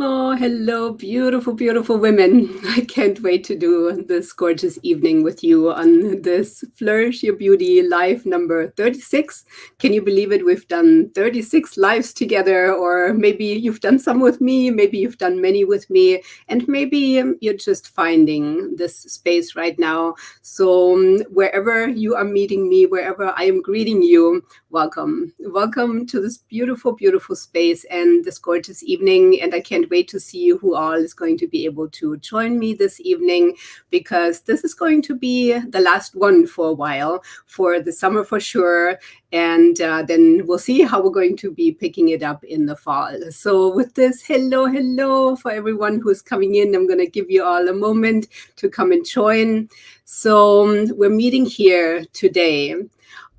Oh, hello, beautiful, beautiful women. I can't wait to do this gorgeous evening with you on this Flourish Your Beauty live number 36. Can you believe it? We've done 36 lives together, or maybe you've done some with me, maybe you've done many with me, and maybe you're just finding this space right now. So, wherever you are meeting me, wherever I am greeting you, welcome. Welcome to this beautiful, beautiful space and this gorgeous evening. And I can't wait to see who all is going to be able to join me this evening, because this is going to be the last one for a while, for the summer for sure. And then we'll see how we're going to be picking it up in the fall. So with this, hello, hello for everyone who's coming in. I'm going to give you all a moment to come and join. So we're meeting here today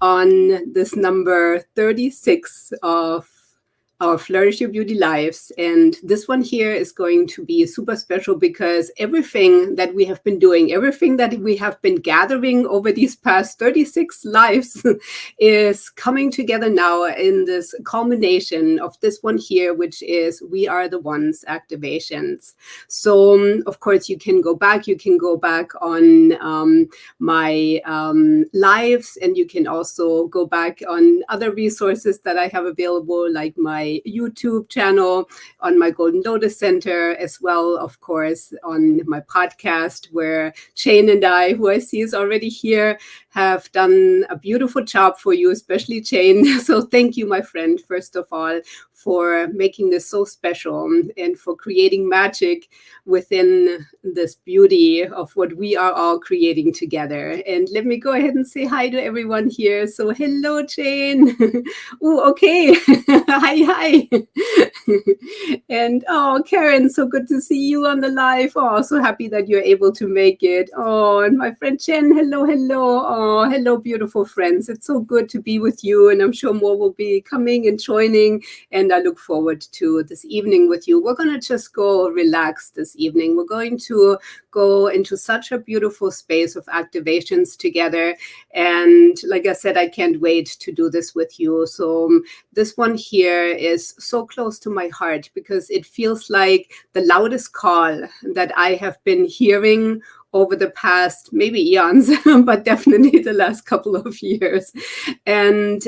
on this number 36 of our Flourish Your Beauty lives. And this one here is going to be super special because everything that we have been doing, everything that we have been gathering over these past 36 lives is coming together now in this culmination of this one here, which is We Are the Ones activations. So, of course, you can go back on my lives, and you can also go back on other resources that I have available, like my YouTube channel, on my Golden Lotus Center, as well, of course, on my podcast, where Jane and I, who I see is already here, have done a beautiful job for you, especially Jane. So thank you, my friend, first of all, for making this so special and for creating magic within this beauty of what we are all creating together. And let me go ahead and say hi to everyone here. So hello, Jane. Oh, okay. Hi. And oh, Karen, so good to see you on the live. Oh, so happy that you're able to make it. Oh, and my friend Jen, hello. Oh, hello, beautiful friends. It's so good to be with you, and I'm sure more will be coming and joining. And I look forward to this evening with you. We're going to just go relax this evening. We're going to go into such a beautiful space of activations together. And like I said, I can't wait to do this with you. So this one here is so close to my heart because it feels like the loudest call that I have been hearing over the past maybe eons, but definitely the last couple of years. And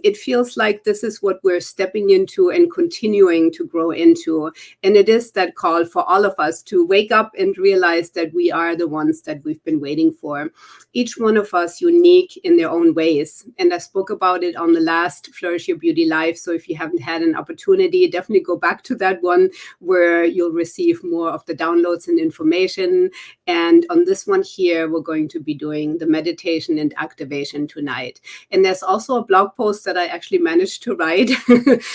it feels like this is what we're stepping into and continuing to grow into. And it is that call for all of us to wake up and realize that we are the ones that we've been waiting for. Each one of us unique in their own ways. And I spoke about it on the last Flourish Your Beauty Live. So if you haven't had an opportunity, definitely go back to that one where you'll receive more of the downloads and information. And on this one here, we're going to be doing the meditation and activation tonight. And there's also a blog post that I actually managed to write.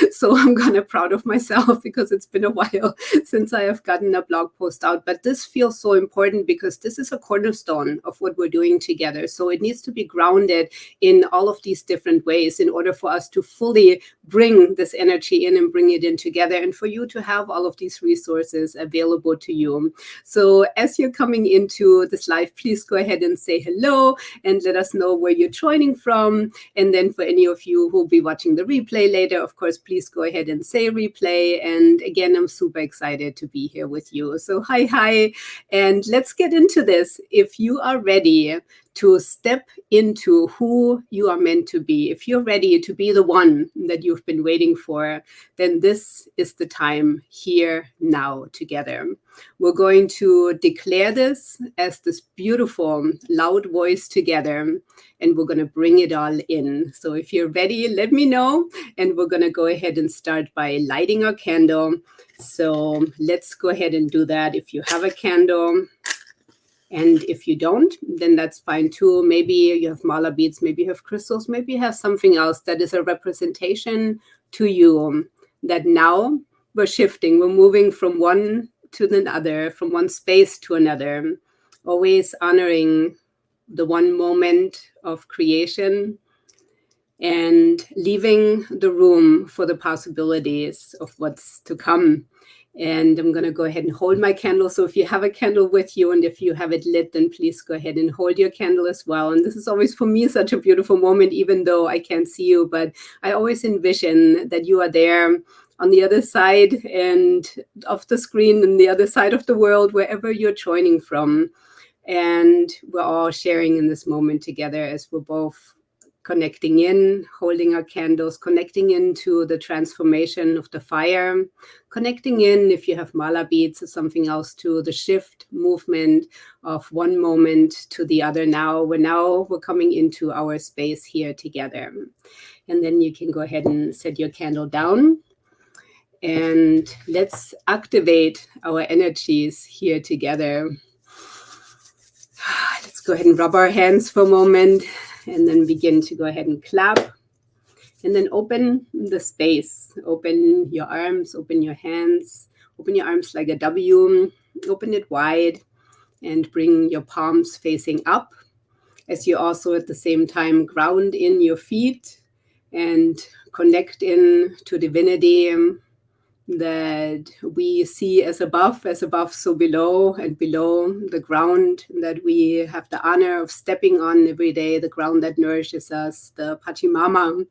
So I'm kind of proud of myself because it's been a while since I have gotten a blog post out. But this feels so important because this is a cornerstone of what we're doing together. So it needs to be grounded in all of these different ways in order for us to fully bring this energy in and bring it in together, and for you to have all of these resources available to you. So as you're coming into this live, please go ahead and say hello and let us know where you're joining from. And then for any of you who will be watching the replay later, of course, please go ahead and say replay. And again, I'm super excited to be here with you. So hi, and let's get into this. If you are ready to step into who you are meant to be, if you're ready to be the one that you've been waiting for, then this is the time here now together. We're going to declare this as this beautiful, loud voice together, and we're going to bring it all in. So if you're ready, let me know, and we're going to go ahead and start by lighting our candle. So let's go ahead and do that. If you have a candle, and if you don't, then that's fine too. Maybe you have mala beads, maybe you have crystals, maybe you have something else that is a representation to you that now we're shifting. We're moving from one to another, from one space to another, always honoring the one moment of creation and leaving the room for the possibilities of what's to come. And I'm going to go ahead and hold my candle. So if you have a candle with you and if you have it lit, then please go ahead and hold your candle as well. And this is always for me such a beautiful moment, even though I can't see you, but I always envision that you are there on the other side and of the screen, on the other side of the world, wherever you're joining from. And we're all sharing in this moment together as we're both connecting in, holding our candles, connecting into the transformation of the fire, connecting in, if you have mala beads or something else, to the shift movement of one moment to the other. Now we're coming into our space here together. And then you can go ahead and set your candle down. And let's activate our energies here together. Let's go ahead and rub our hands for a moment and then begin to go ahead and clap. And then open the space. Open your arms, open your hands, open your arms like a W, open it wide and bring your palms facing up as you also at the same time ground in your feet and connect in to divinity that we see as above, so below, and below the ground that we have the honor of stepping on every day, the ground that nourishes us, the Pachamama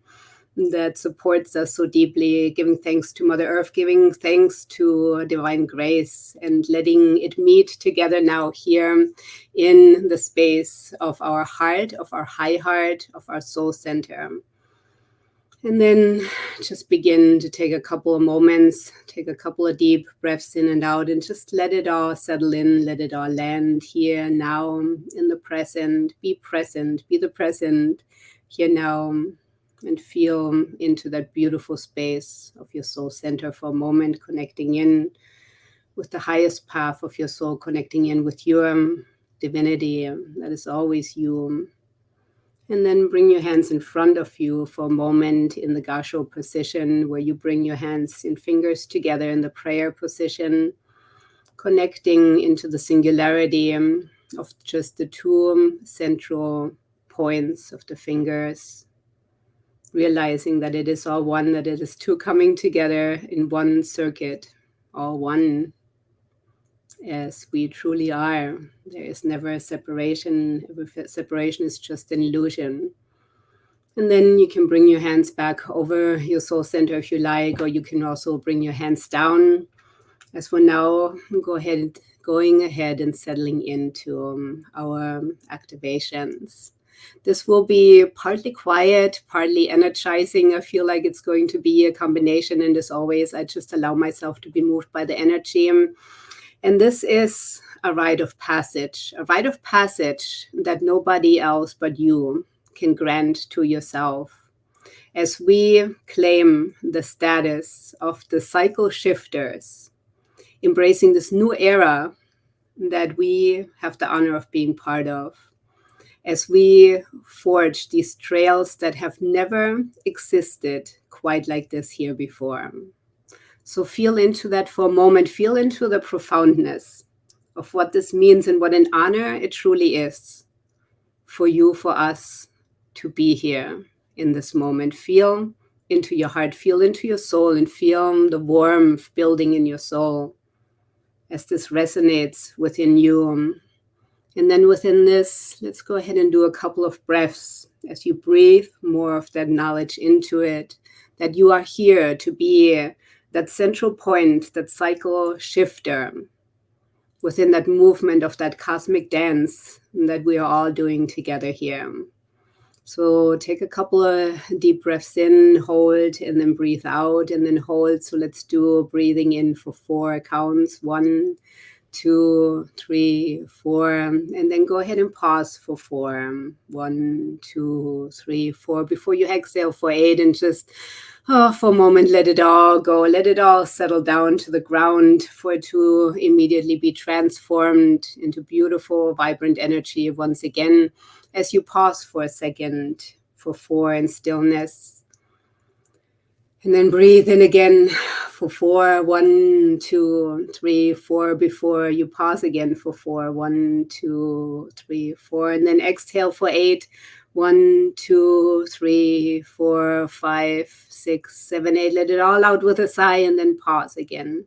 that supports us so deeply, giving thanks to Mother Earth, giving thanks to divine grace, and letting it meet together now here in the space of our heart, of our high heart, of our soul center. And then just begin to take a couple of moments, take a couple of deep breaths in and out, and just let it all settle in, let it all land here now in the present. Be present, be the present here now, and feel into that beautiful space of your soul center for a moment, connecting in with the highest path of your soul, connecting in with your divinity that is always you. And then bring your hands in front of you for a moment in the Gasho position, where you bring your hands and fingers together in the prayer position, connecting into the singularity of just the two central points of the fingers, realizing that it is all one, that it is two coming together in one circuit, all one as we truly are. There is never a separation. Every separation is just an illusion. And then you can bring your hands back over your soul center if you like, or you can also bring your hands down. As for now, going ahead and settling into our activations. This will be partly quiet, partly energizing. I feel like it's going to be a combination, and as always, I just allow myself to be moved by the energy. And this is a rite of passage that nobody else but you can grant to yourself. As we claim the status of the cycle shifters, embracing this new era that we have the honor of being part of, as we forge these trails that have never existed quite like this here before. So feel into that for a moment, feel into the profoundness of what this means and what an honor it truly is for you, for us to be here in this moment. Feel into your heart, feel into your soul, and feel the warmth building in your soul as this resonates within you. And then within this, let's go ahead and do a couple of breaths as you breathe more of that knowledge into it, that you are here to be that central point, that cycle shifter within that movement of that cosmic dance that we are all doing together here. So take a couple of deep breaths in, hold, and then breathe out, and then hold. So let's do breathing in for 4 counts. 1, 2, 3, 4, and then go ahead and pause for 4. 1, 2, 3, 4 before you exhale for 8, and just for a moment, let it all go, let it all settle down to the ground for it to immediately be transformed into beautiful, vibrant energy once again as you pause for a second for 4 in stillness. And then breathe in again for 4. 1, 2, 3, 4 before you pause again for 4. 1, 2, 3, 4. And then exhale for 8. 1, 2, 3, 4, 5, 6, 7, 8. Let it all out with a sigh and then pause again.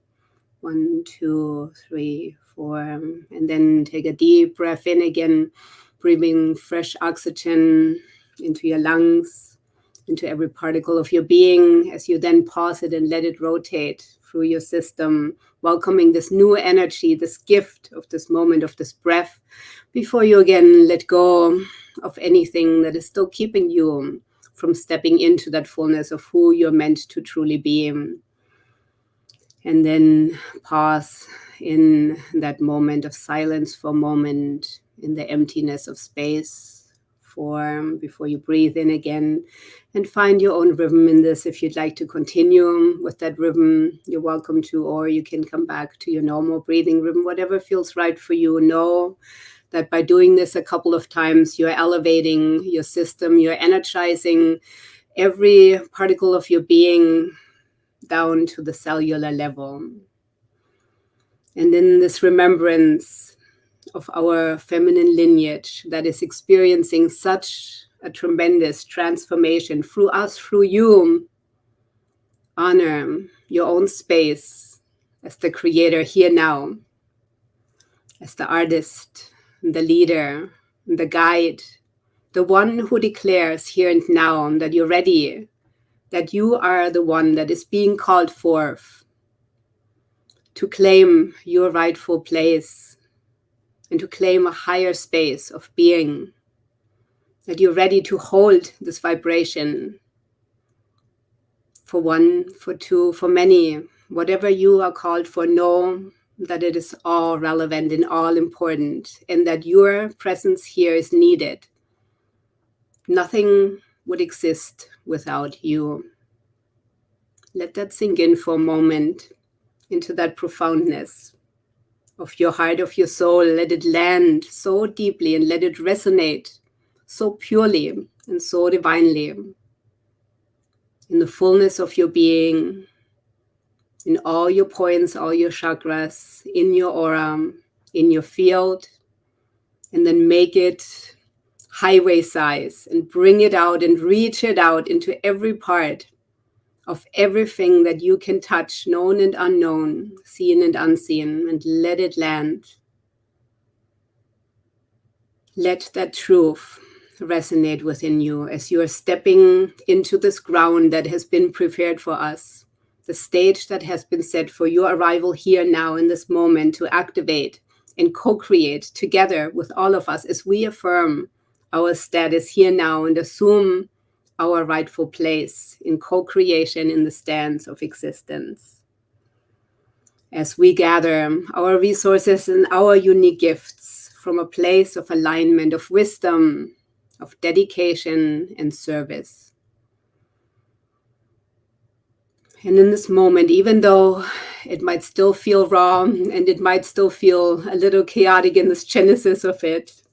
1, 2, 3, 4. And then take a deep breath in again, breathing fresh oxygen into your lungs, into every particle of your being, as you then pause it and let it rotate through your system, welcoming this new energy, this gift of this moment, of this breath, before you again let go of anything that is still keeping you from stepping into that fullness of who you're meant to truly be. And then pause in that moment of silence for a moment, in the emptiness of space, before you breathe in again, and find your own rhythm in this. If you'd like to continue with that rhythm, you're welcome to, or you can come back to your normal breathing rhythm, whatever feels right for you. Know that by doing this a couple of times, you're elevating your system, you're energizing every particle of your being down to the cellular level. And in this remembrance of our feminine lineage that is experiencing such a tremendous transformation through us, through you, honor your own space as the creator here now, as the artist, the leader, the guide, the one who declares here and now that you're ready, that you are the one that is being called forth to claim your rightful place and to claim a higher space of being, that you're ready to hold this vibration for one, for two, for many, whatever you are called for. Know that it is all relevant and all important, and that your presence here is needed. Nothing would exist without you. Let that sink in for a moment, into that profoundness of your heart, of your soul. Let it land so deeply and let it resonate so purely and so divinely in the fullness of your being, in all your points, all your chakras, in your aura, in your field, and then make it highway size and bring it out and reach it out into every part of everything that you can touch, known and unknown, seen and unseen, and let it land. Let that truth resonate within you as you are stepping into this ground that has been prepared for us, the stage that has been set for your arrival here now in this moment to activate and co-create together with all of us as we affirm our status here now and assume our rightful place in co-creation in the stance of existence. As we gather our resources and our unique gifts from a place of alignment, of wisdom, of dedication and service. And in this moment, even though it might still feel raw and it might still feel a little chaotic in this genesis of it,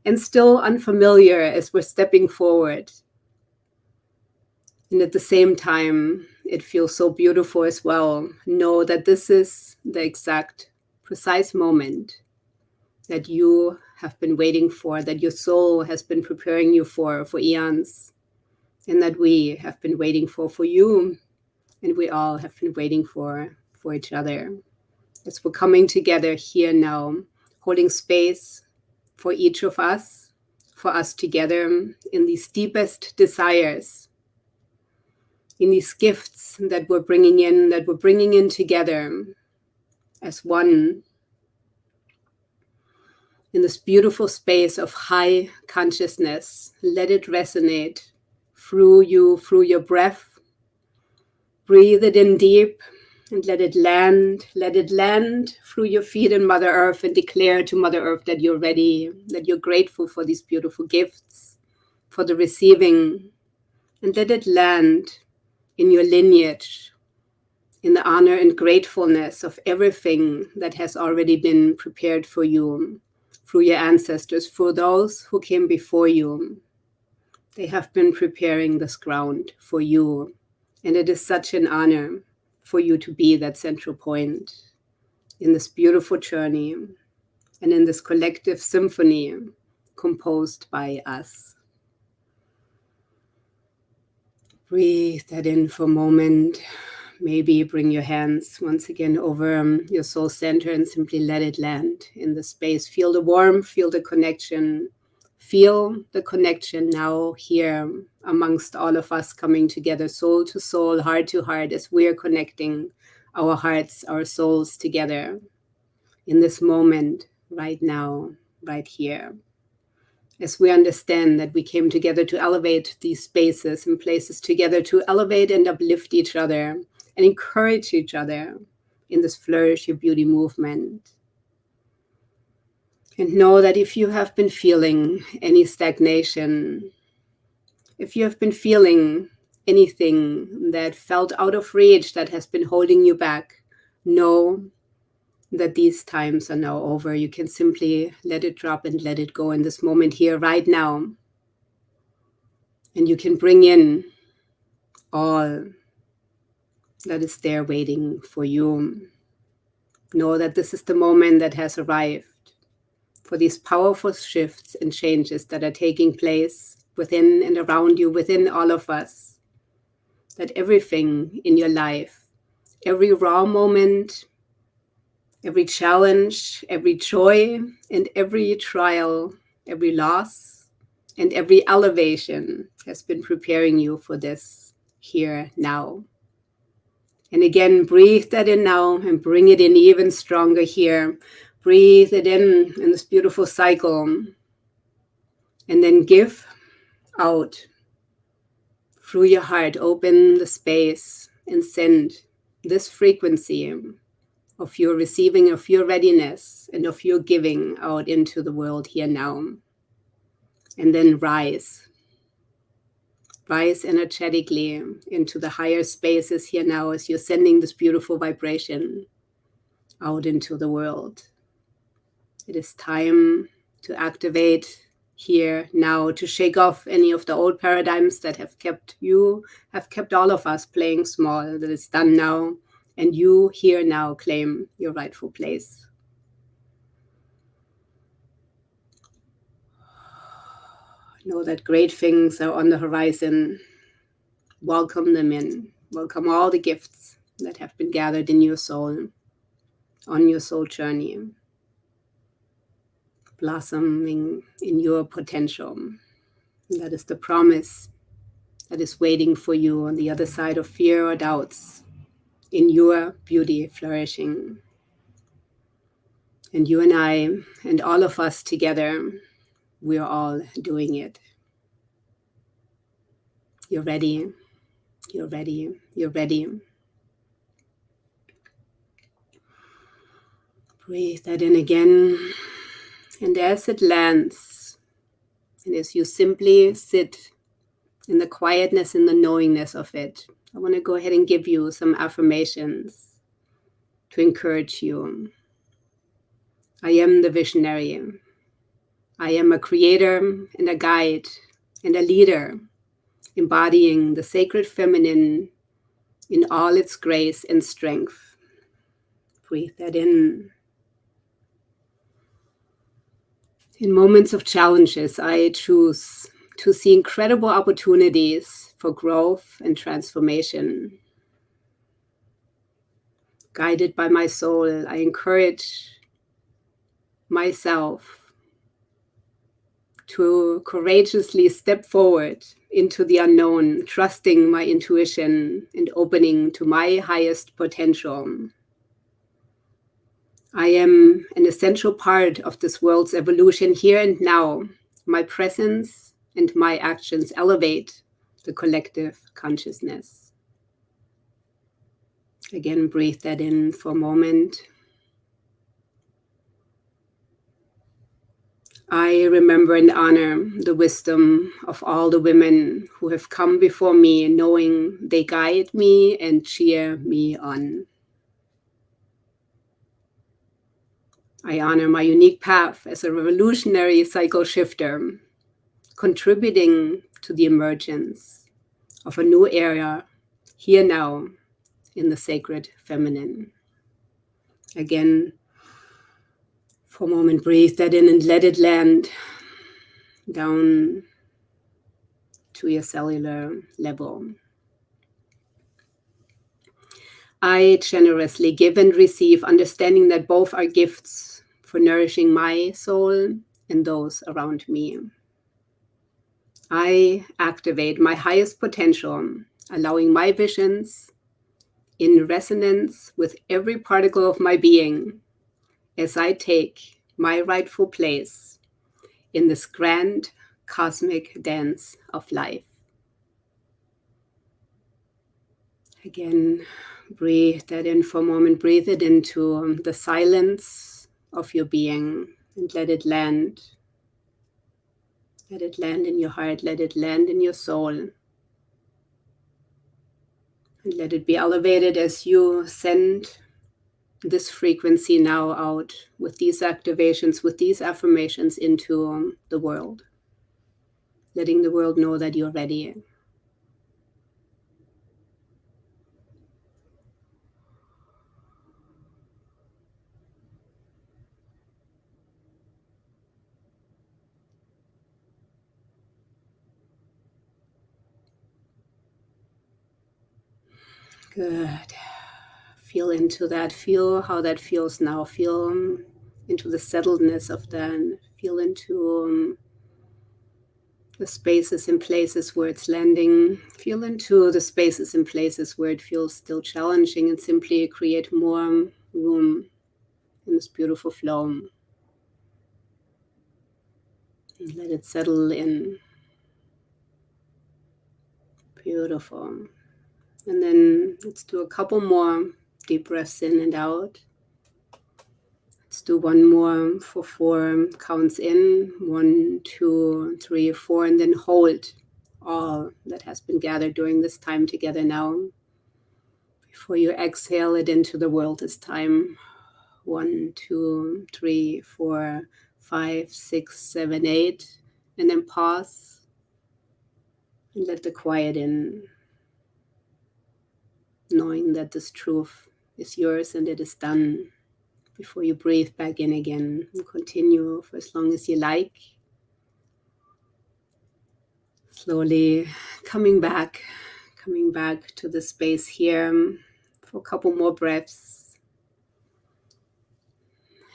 and still unfamiliar as we're stepping forward, and at the same time, it feels so beautiful as well. Know that this is the exact, precise moment that you have been waiting for, that your soul has been preparing you for eons, and that we have been waiting for you, and we all have been waiting for each other. As we're coming together here now, holding space for each of us, for us together in these deepest desires, in these gifts that we're bringing in together as one, in this beautiful space of high consciousness. Let it resonate through you, through your breath. Breathe it in deep and let it land. Let it land through your feet in Mother Earth and declare to Mother Earth that you're ready, that you're grateful for these beautiful gifts, for the receiving. And let it land in your lineage, in the honor and gratefulness of everything that has already been prepared for you through your ancestors, for those who came before you. They have been preparing this ground for you. And it is such an honor for you to be that central point in this beautiful journey and in this collective symphony composed by us. Breathe that in for a moment. Maybe bring your hands once again over your soul center and simply let it land in the space. Feel the warmth, feel the connection. Feel the connection now here amongst all of us coming together, soul to soul, heart to heart, as we're connecting our hearts, our souls together in this moment, right now, right here. As we understand that we came together to elevate these spaces and places together, to elevate and uplift each other and encourage each other in this Flourish Your Beauty movement. And know that if you have been feeling any stagnation, if you have been feeling anything that felt out of reach, that has been holding you back, know that these times are now over. You can simply let it drop and let it go in this moment here, right now. And you can bring in all that is there waiting for you. Know that this is the moment that has arrived for these powerful shifts and changes that are taking place within and around you, within all of us. That everything in your life, every raw moment, every challenge, every joy, and every trial, every loss, and every elevation has been preparing you for this here now. And again, breathe that in now and bring it in even stronger here. Breathe it in this beautiful cycle. And then give out through your heart. Open the space and send this frequency of your receiving, of your readiness, and of your giving out into the world here now. And then rise. Rise energetically into the higher spaces here now as you're sending this beautiful vibration out into the world. It is time to activate here now, to shake off any of the old paradigms that have kept all of us playing small. That is done now. And you here now claim your rightful place. Know that great things are on the horizon. Welcome them in. Welcome all the gifts that have been gathered in your soul, on your soul journey, blossoming in your potential. That is the promise that is waiting for you on the other side of fear or doubts, in your beauty flourishing. And you and I, and all of us together, we're all doing it. You're ready. You're ready. You're ready. Breathe that in again. And as it lands, and as you simply sit in the quietness and the knowingness of it, I want to go ahead and give you some affirmations to encourage you. I am the visionary. I am a creator and a guide and a leader, embodying the sacred feminine in all its grace and strength. Breathe that in. In moments of challenges, I choose to see incredible opportunities for growth and transformation. Guided by my soul, I encourage myself to courageously step forward into the unknown, trusting my intuition and opening to my highest potential. I am an essential part of this world's evolution here and now. My presence and my actions elevate the collective consciousness. Again, breathe that in for a moment. I remember and honor the wisdom of all the women who have come before me, knowing they guide me and cheer me on. I honor my unique path as a revolutionary cycle shifter, contributing to the emergence of a new era here now in the sacred feminine. Again, for a moment, breathe that in and let it land down to your cellular level. I generously give and receive, understanding that both are gifts for nourishing my soul and those around me. I activate my highest potential, allowing my visions in resonance with every particle of my being as I take my rightful place in this grand cosmic dance of life. Again, breathe that in for a moment. Breathe it into the silence of your being and let it land. Let it land in your heart. Let it land in your soul. And let it be elevated as you send this frequency now out with these activations, with these affirmations into the world. Letting the world know that you're ready. Good. Feel into that. Feel how that feels now. Feel into the settledness of that. Feel into the spaces and places where it's landing. Feel into the spaces and places where it feels still challenging, and simply create more room in this beautiful flow. And let it settle in. Beautiful. And then let's do a couple more deep breaths in and out. Let's do one more for 4 counts in. 1, 2, 3, 4, and then hold all that has been gathered during this time together now. Before you exhale it into the world this time. 1, 2, 3, 4, 5, 6, 7, 8. And then pause and let the quiet in. Knowing that this truth is yours and it is done. Before you breathe back in again, and continue for as long as you like. Slowly coming back to the space here for a couple more breaths.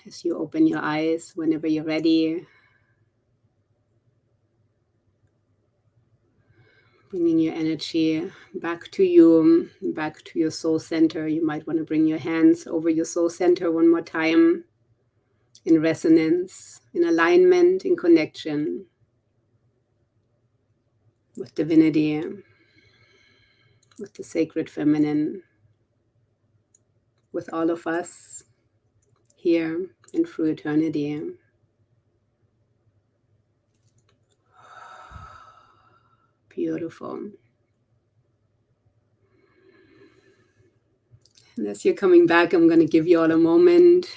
As you open your eyes whenever you're ready, bringing your energy back to you, back to your soul center. You might want to bring your hands over your soul center one more time, in resonance, in alignment, in connection with divinity, with the sacred feminine, with all of us here and through eternity. Beautiful. And as you're coming back, I'm going to give you all a moment.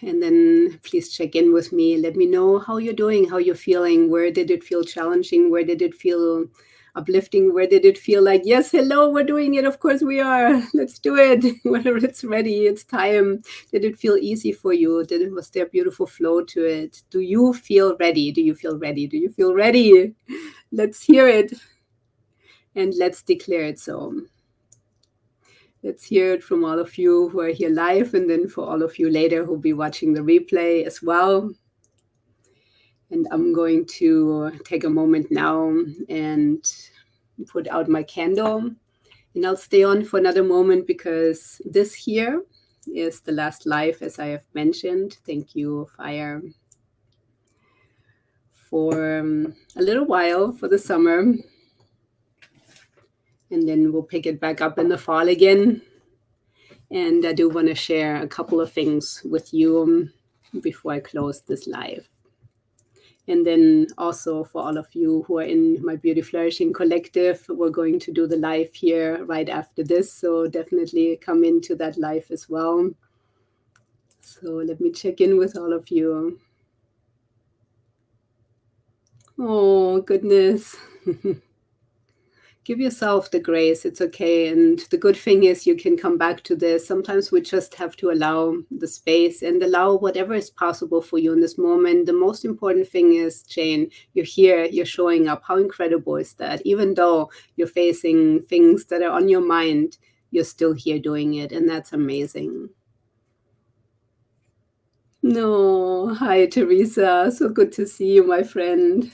And then please check in with me. Let me know how you're doing, how you're feeling. Where did it feel challenging? Where did it feel uplifting? Where did it feel like, yes, hello, we're doing it. Of course we are. Let's do it. Whenever it's ready, it's time. Did it feel easy for you? Was there a beautiful flow to it? Do you feel ready? Do you feel ready? Do you feel ready? Let's hear it. And let's declare it so. Let's hear it from all of you who are here live, and then for all of you later who'll be watching the replay as well. And I'm going to take a moment now and put out my candle. And I'll stay on for another moment because this here is the last live, as I have mentioned. Thank you, Fire, for a little while for the summer. And then we'll pick it back up in the fall again. And I do want to share a couple of things with you before I close this live. And then also for all of you who are in my Beauty Flourishing Collective, we're going to do the live here right after this. So definitely come into that live as well. So let me check in with all of you. Oh, goodness. Give yourself the grace. It's okay. And the good thing is you can come back to this. Sometimes we just have to allow the space and allow whatever is possible for you in this moment. The most important thing is, Jane, you're here, you're showing up. How incredible is that? Even though you're facing things that are on your mind, you're still here doing it. And that's amazing. No, hi, Teresa. So good to see you, my friend.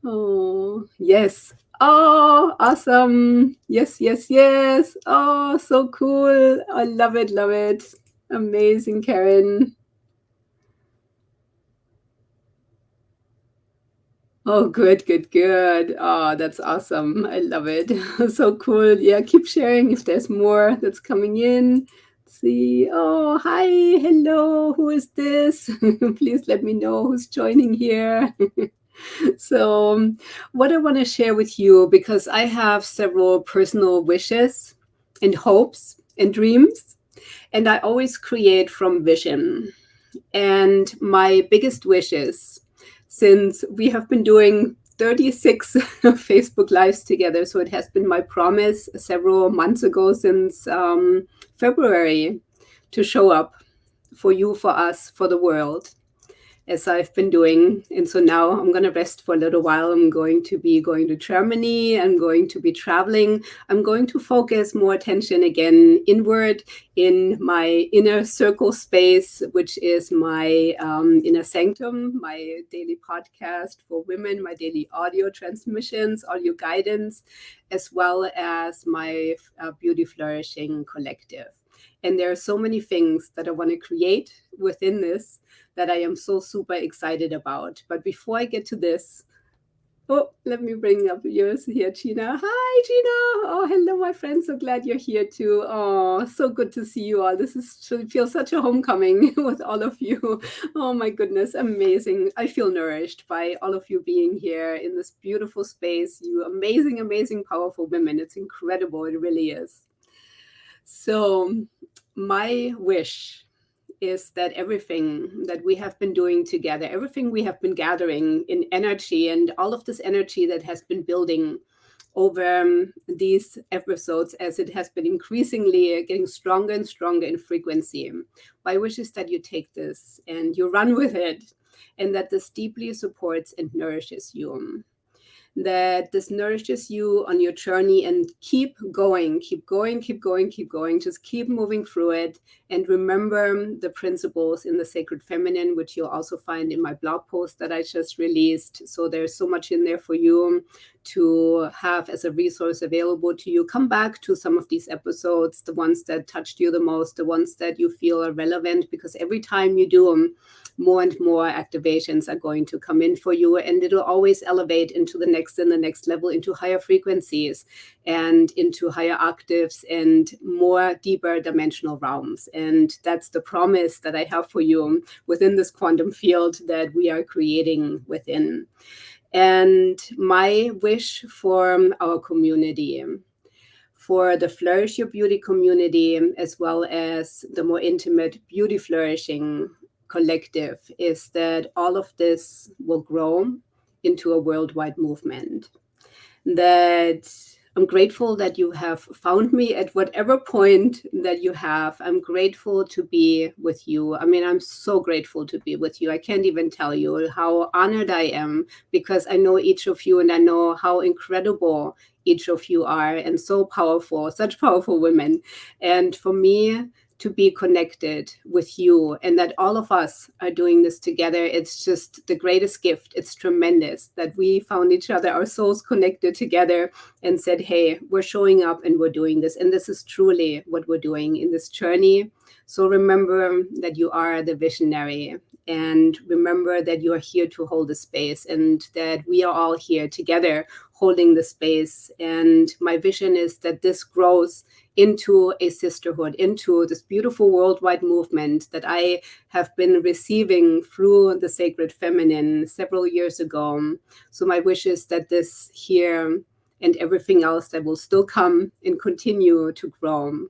Oh, yes. Oh, awesome. Yes, yes, yes. Oh, so cool. I love it, love it. Amazing, Karen. Oh, good, good, good. Oh, that's awesome. I love it. So cool. Yeah, keep sharing if there's more that's coming in. Let's see. Oh, hi. Hello. Who is this? Please let me know who's joining here. So, what I want to share with you, because I have several personal wishes and hopes and dreams, and I always create from vision. And my biggest wishes, since we have been doing 36 Facebook Lives together, so it has been my promise several months ago, since February, to show up for you, for us, for the world, as I've been doing. And so now I'm going to rest for a little while. I'm going to be going to Germany. I'm going to be traveling. I'm going to focus more attention again inward in my inner circle space, which is my inner sanctum, my daily podcast for women, my daily audio transmissions, audio guidance, as well as my Beauty Flourishing collective. And there are so many things that I want to create within this that I am so super excited about. But before I get to this, oh, let me bring up yours here, Gina. Hi, Gina. Oh, hello, my friend. So glad you're here too. Oh, so good to see you all. This is feels such a homecoming with all of you. Oh my goodness, amazing. I feel nourished by all of you being here in this beautiful space. You amazing, amazing, powerful women. It's incredible. It really is. So, my wish is that everything that we have been doing together, everything we have been gathering in energy, and all of this energy that has been building over these episodes, as it has been increasingly getting stronger and stronger in frequency. My wish is that you take this and you run with it, and that this deeply supports and nourishes you, that this nourishes you on your journey, and keep going, keep going, keep going, keep going. Just keep moving through it. And remember the principles in the Sacred Feminine, which you'll also find in my blog post that I just released. So there's so much in there for you to have as a resource available to you. Come back to some of these episodes, the ones that touched you the most, the ones that you feel are relevant, because every time you do them, more and more activations are going to come in for you, and it'll always elevate into the next and the next level, into higher frequencies and into higher octaves and more deeper dimensional realms. And that's the promise that I have for you within this quantum field that we are creating within. And my wish for our community, for the Flourish Your Beauty community, as well as the more intimate Beauty Flourishing collective, is that all of this will grow into a worldwide movement. That I'm grateful that you have found me at whatever point that you have. I'm grateful to be with you. I mean, I'm so grateful to be with you. I can't even tell you how honored I am, because I know each of you, and I know how incredible each of you are, and so powerful, such powerful women. And for me, to be connected with you, and that all of us are doing this together, it's just the greatest gift. It's tremendous that we found each other, our souls connected together, and said, hey, we're showing up and we're doing this. And this is truly what we're doing in this journey. So remember that you are the visionary, and remember that you are here to hold the space, and that we are all here together holding the space. And my vision is that this grows into a sisterhood, into this beautiful worldwide movement that I have been receiving through the Sacred Feminine several years ago. So my wish is that this here and everything else that will still come and continue to grow,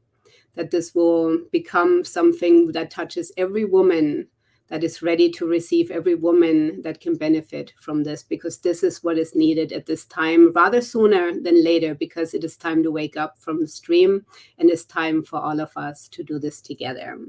that this will become something that touches every woman that is ready to receive, every woman that can benefit from this, because this is what is needed at this time, rather sooner than later, because it is time to wake up from the stream, and it's time for all of us to do this together.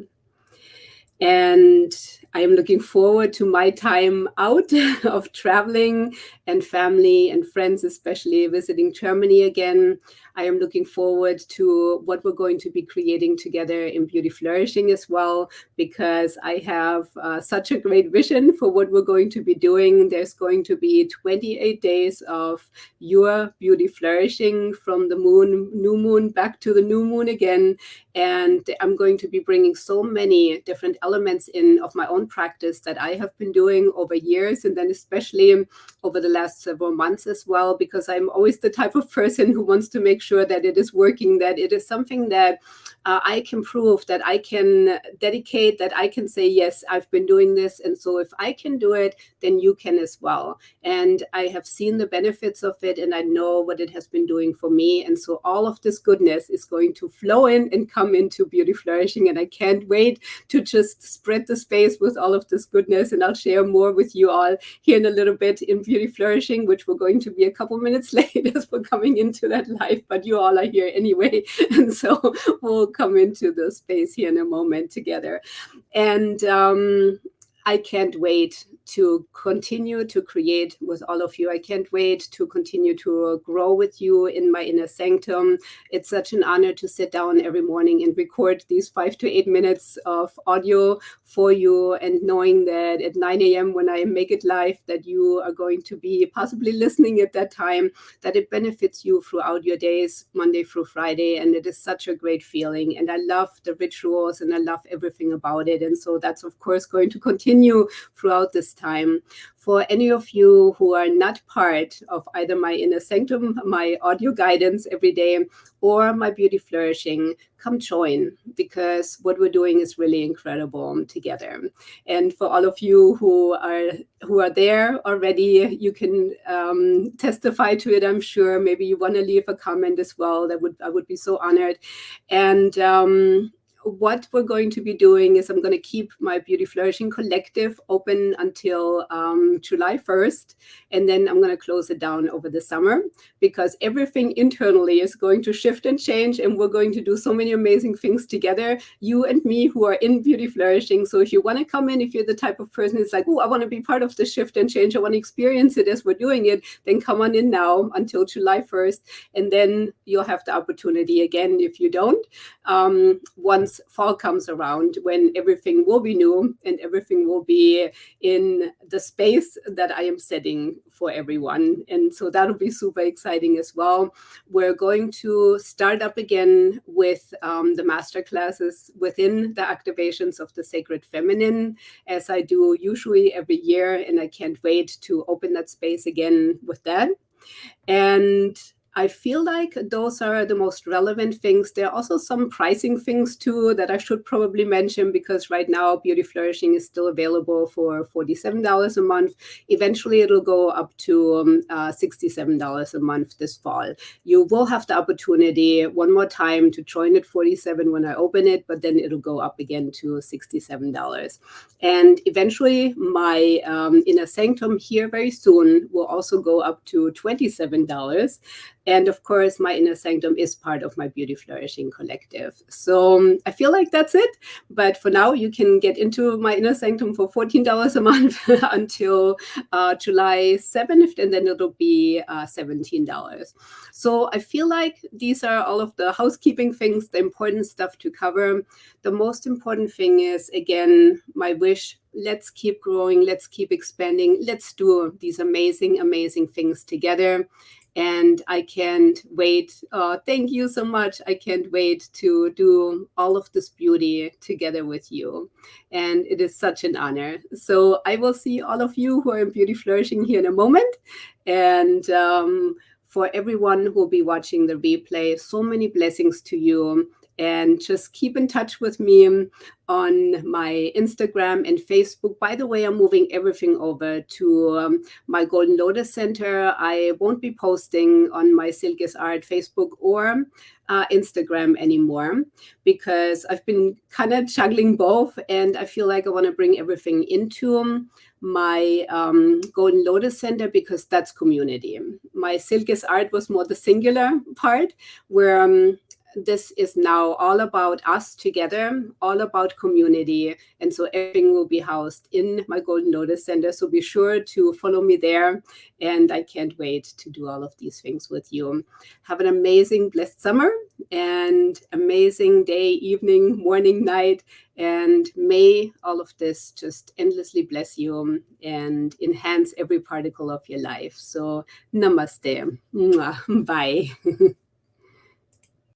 And I am looking forward to my time out of traveling, and family and friends, especially visiting Germany again. I am looking forward to what we're going to be creating together in Beauty Flourishing as well, because I have such a great vision for what we're going to be doing. There's going to be 28 days of your beauty flourishing, from the new moon back to the new moon again. And I'm going to be bringing so many different elements in of my own practice that I have been doing over years, and then especially over the last several months as well, because I'm always the type of person who wants to make sure that it is working, that it is something that I can prove, that I can dedicate, that I can say, yes, I've been doing this. And so if I can do it, then you can as well. And I have seen the benefits of it, and I know what it has been doing for me. And so all of this goodness is going to flow in and come into Beauty Flourishing. And I can't wait to just spread the space with all of this goodness. And I'll share more with you all here in a little bit in Beauty Flourishing, which we're going to be a couple minutes late as we're coming into that live, but you all are here anyway. And so we'll come into the space here in a moment together. And I can't wait to continue to create with all of you. I can't wait to continue to grow with you in my inner sanctum. It's such an honor to sit down every morning and record these 5 to 8 minutes of audio for you, and knowing that at 9 a.m. when I make it live, that you are going to be possibly listening at that time, that it benefits you throughout your days, Monday through Friday. And it is such a great feeling. And I love the rituals and I love everything about it. And so that's, of course, going to continue throughout this time. For any of you who are not part of either my inner sanctum, my audio guidance every day, or my Beauty Flourishing, come join, because what we're doing is really incredible together. And for all of you who are there already, you can testify to it, I'm sure. Maybe you want to leave a comment as well. I would be so honored. And what we're going to be doing is I'm going to keep my Beauty Flourishing Collective open until July 1st. And then I'm going to close it down over the summer, because everything internally is going to shift and change. And we're going to do so many amazing things together, you and me, who are in Beauty Flourishing. So if you want to come in, if you're the type of person who's like, oh, I want to be part of the shift and change, I want to experience it as we're doing it, then come on in now until July 1st. And then you'll have the opportunity again, if you don't, once fall comes around, when everything will be new and everything will be in the space that I am setting for everyone. And so that'll be super exciting as well. We're going to start up again with the master classes within the activations of the sacred feminine, as I do usually every year. And I can't wait to open that space again with that. And I feel like those are the most relevant things. There are also some pricing things too that I should probably mention, because right now Beauty Flourishing is still available for $47 a month. Eventually it'll go up to $67 a month this fall. You will have the opportunity one more time to join at $47 when I open it, but then it'll go up again to $67. And eventually my inner sanctum here very soon will also go up to $27. And of course, my inner sanctum is part of my Beauty Flourishing Collective. So I feel like that's it. But for now, you can get into my inner sanctum for $14 a month until July 7th, and then it'll be $17. So I feel like these are all of the housekeeping things, the important stuff to cover. The most important thing is, again, my wish: let's keep growing, let's keep expanding, let's do these amazing, amazing things together. And I can't wait. Thank you so much. I can't wait to do all of this beauty together with you. And it is such an honor. So I will see all of you who are in Beauty Flourishing here in a moment. And for everyone who will be watching the replay, so many blessings to you. And just keep in touch with me on my Instagram and Facebook. By the way, I'm moving everything over to my Golden Lotus Center. I won't be posting on my Silk is Art Facebook or Instagram anymore, because I've been kind of juggling both, and I feel like I want to bring everything into my Golden Lotus Center, because that's community. My Silk is Art was more the singular part, where this is now all about us together, all about community. And so everything will be housed in my Golden Lotus Center. So be sure to follow me there. And I can't wait to do all of these things with you. Have an amazing, blessed summer and amazing day, evening, morning, night. And may all of this just endlessly bless you and enhance every particle of your life. So namaste. Mwah. Bye.